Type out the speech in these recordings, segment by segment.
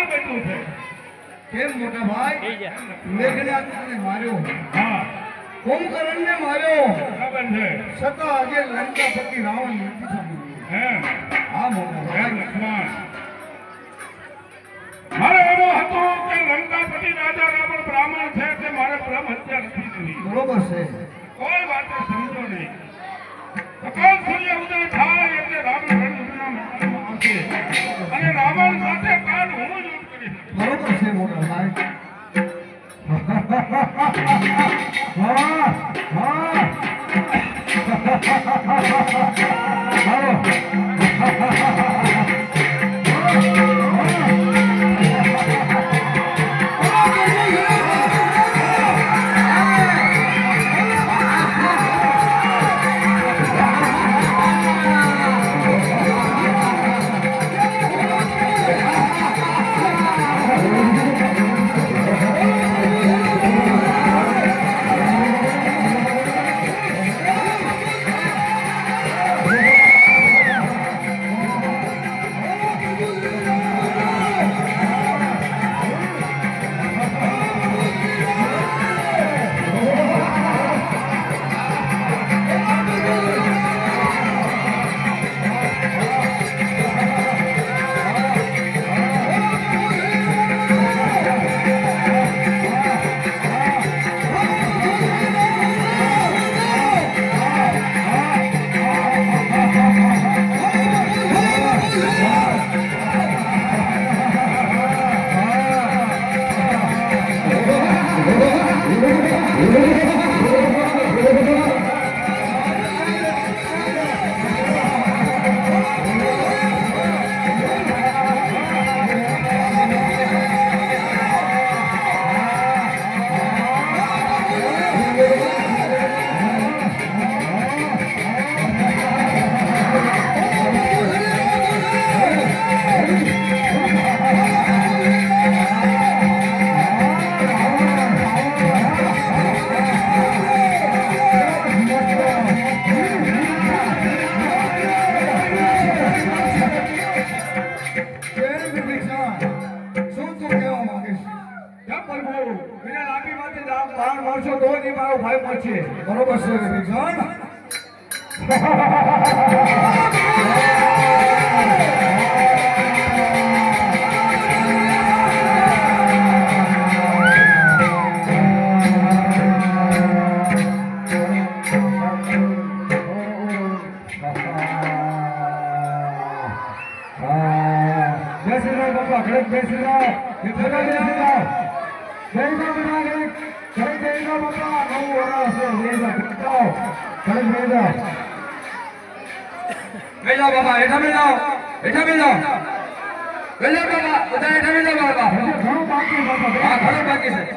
બેઠું છે કેમ મોટા ભાઈ મેઘનાથને માર્યો હા કુંભકર્ણને માર્યો ખબર છે છતાં આજે લંકાપતિ રાવણ નથી સાંભળ્યું હે હા મોટા હે ભાઈ લક્ષ્મણ મારે એવો હતો કે લંકાપતિ રાજા રાવણ બ્રાહ્મણ છે તે મારે બ્રહ્મ હત્યા નથી કરી બરોબર છે કોઈ વાત સમજો નહીં સકાળ સૂર્ય ઉદય થાય એટલે રાવણ રણભૂમિના મેદાનમાં આવશે અને રાવણ સાથે કાળ હું યુદ્ધ કરીશ બરોબર છે મોટા ભાઈ હા હા બરોબર છે વિભીષણ બેજા બાબા એઠા બેજા બેજા બાબા બધા એઠા બેજા બાબા ઘણું બાકી બાબા હા ઘણું બાકી છે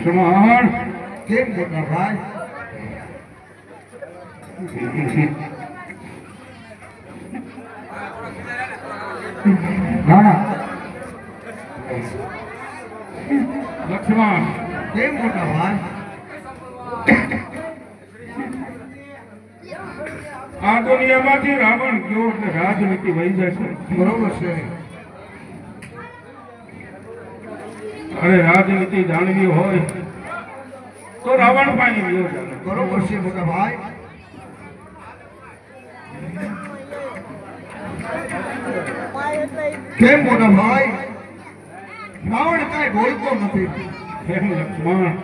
સમાન કેમ મોટા ભાઈ ના લક્ષ્મણ કેમ મોટા ભાઈ આ દુનિયામાંથી રાવણ ગયો એટલે રાજનીતિ વહી જશે બરોબર છે અરે રાજનીતિ જાણવી હોય તો રાવણ પાસે ગયો ચાલે બરોબર છે મોટા ભાઈ કેમ મોટા ભાઈ રાવણ કાંઈ બોલતો નથી કેમ લક્ષ્મણ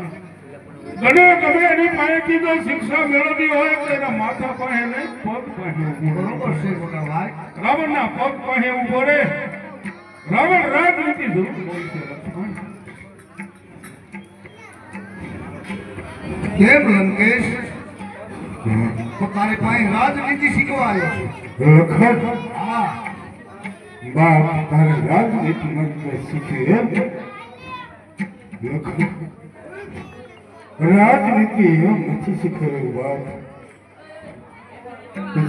ગમે એની પાસેથી જો શિક્ષા મેળવવી હોય તો એના માથા પાસે નહીં પગ પાસે ઊભો રહે. બરોબર છે મોટા ભાઈ રાવણના પગ પાસે ઊભો રહે રાવણ રાજનીતિ જરૂર બોલશે લક્ષ્મણ કેમ લંકેશ તો તારી પાસે રાજનીતિ શીખવા આવ્યો છે લખન હા બાપ તારે રાજનીતિમાં શીખે એમ લખન રાજનીતિ એમ નથી શીખવેલું બાપ.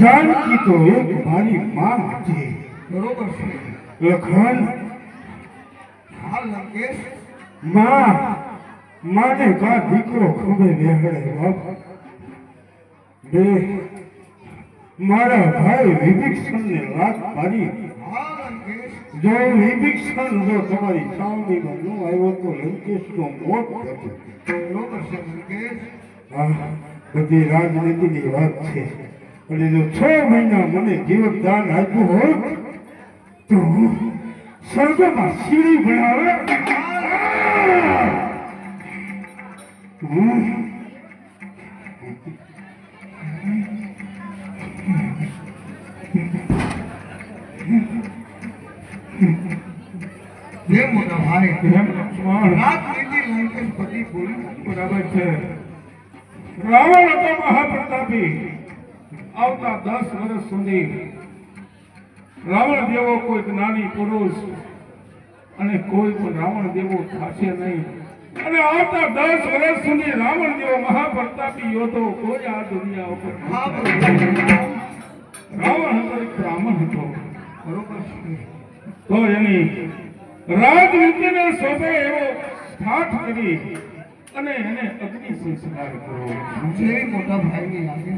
જાનકી તો એક મારી માં હતી. બરોબર છે. લખન હા લંકેશ. માને કા દીકરો ખંભે બેહાડે બાપ. બે મારા ભાઈ વિભીષણને લાત મારી. હા લંકેશ. જો વિભીષણ જો તમારી સાવનીમાં ન આવ્યો તો લંકેશનો મોત થતું. બરોબર છે લંકેશ. આ બધી રાજનીતિની વાત છે. અને જો 6 મહિના મને જીવતદાન આપ્યું હોત તો સ્વર્ગમાં સીડી બનાવે. જે મોટા ભાઈ એમ લક્ષ્મણ રાજનીતિ લંકેશ પતિ બોલ્યું બરાબર છે. રાવણ હતો મહાપ્રતાપી. આવતા 10 વર્ષ સુધી રાવણ જેવો કોઈ જ્ઞાની પુરુષ અને કોઈ પણ રાવણ જેવો થશે નહીં. અને આવતા 10 વર્ષ સુધી રાવણ જેવો મહાપ્રતાપી યોદ્ધો કોઈ આ દુનિયા ઉપર હા નહીં. રાવણ હતો એક બ્રાહ્મણ હતો. બરોબર છે. તો એની રાજનીતિને શોભે એવો સ્થાટ કરી અને એને અગ્નિ સંસ્કાર કરો. જે મોટા ભાઈની લાગે.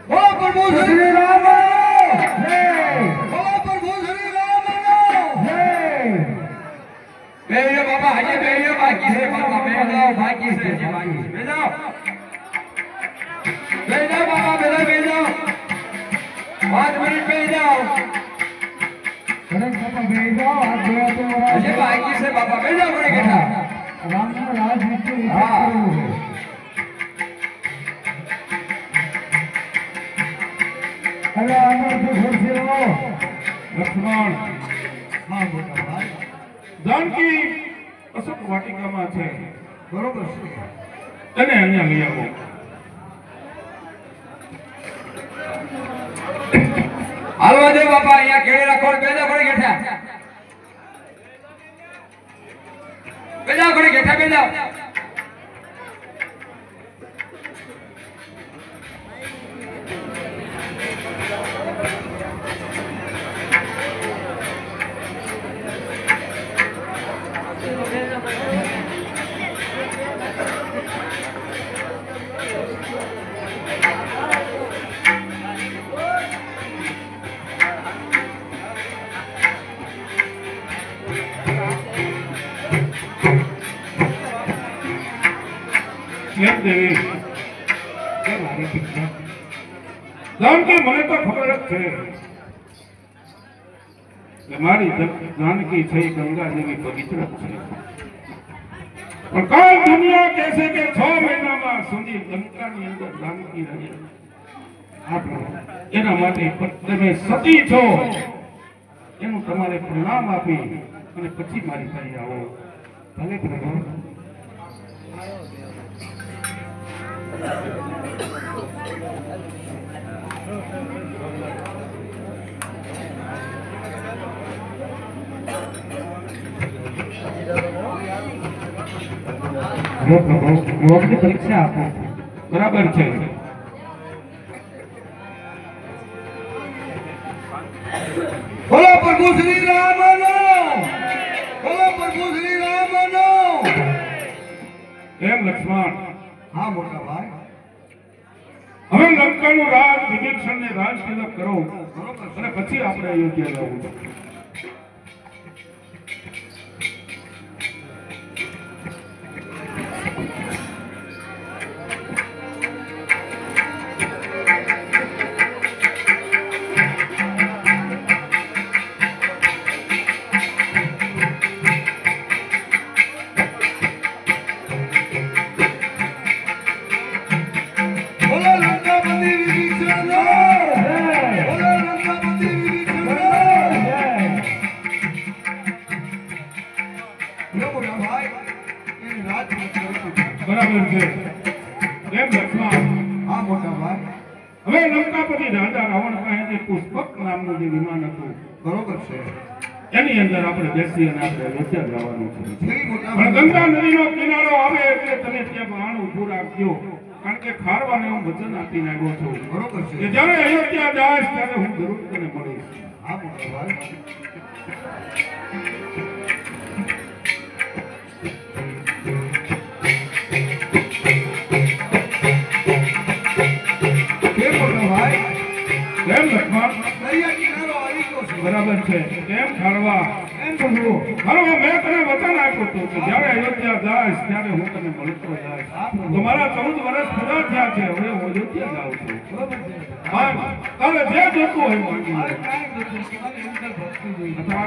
ઓ પ્રભુ શ્રી રામ ઓ પ્રભુ શ્રી રામ બેજો બાબા હજી બેજો બાકી છે બાબા બેજો બાકી છે હજી બાકી છે બેજો બેજો બાબા બેજો 5 મિનિટ બેજો હજી બાકી છે બાબા બેજો આપણે બેઠા રામનો રાજનીતિ હા અરે આનો ખુરશી લો. લક્ષ્મણ હા મોટા ભાઈ. જાનકી અશોક વાટિકામાં છે. બરોબર છે. એને અહીંયા લઈ આવો. હાલવા દે બાપા અહીંયા કેળે રાખો બેજો આપણે બેઠા બેજો આપણે બેઠા બેજો કેમ દેવી કેમ આવી ઠીક જાનકી મને તો ખબર જ છે કે મારી જાનકી છે એ ગંગા જેવી પવિત્ર છે. પણ કાલ દુનિયા કહેશે કે 6 મહિનામાં સુધી લંકાની અંદર જાનકી રહી. એના માટે તમે સતી છો એનું તમારે પ્રણામ આપી અને પછી મારી પાસે આવો. ભલે પ્રભુ. મોક્ષની પરીક્ષા આપો. બરાબર છે. બોલો પ્રભુ શ્રી રામનો બોલો પ્રભુ શ્રી રામનો. એમ લક્ષ્મણ હા મોટા ભાઈ. હવે લંકાનું રાજ વિભીષણને રાજ તિલક કરો બરોબર છે. અને પછી આપણે અયોધ્યા જવું. બોલો લંકાપતિ વિભીષણ. બોલો લંકાપતિ વિભીષણ. લો મોટા ભાઈ એની રાજનીતિ કરવી છે. બરાબર છે. એમ લક્ષ્મણ હા મોટા ભાઈ. હવે લંકાપતિ રાજા રાવણ પાસે પુષ્પક નામનું જે વિમાન હતું બરોબર છે. એની અંદર આપણે બેસી અને આપણે વચ્ચે જવાનું છે જય મોટા પણ ભાઈ. ગંગા નદીનો કિનારો આવે એટલે તમે ત્યાં બાણ ઊભું રાખજો કારણ કે ખારવાને હું વચન આપીને આવ્યો છું બરોબર કે છે. જ્યારે અયોધ્યા જાય ત્યારે હું જરૂર તને મળીશ હા મોટા ભાઈ. કેમ મોટા ભાઈ? કેમ લક્ષ્મણ દરિયા કિનારો આવી ગયો છે. બરાબર છે કેમ ખારવા એમ બોલવો. ખારવા મેં તને વચન આપ્યું હતું કે જ્યારે અયોધ્યા જાય ત્યારે હું તને મળતો જાય તો મારા 14 વર્ષ પૂરા થયા છે હવે હું અયોધ્યા જાઉં છું બરોબર છે. તારે જે જોતું હોય માંગી લે મારે કાંઈ નથી. તમારે એમ કઈ ભક્તિ જોઈએ. અથવા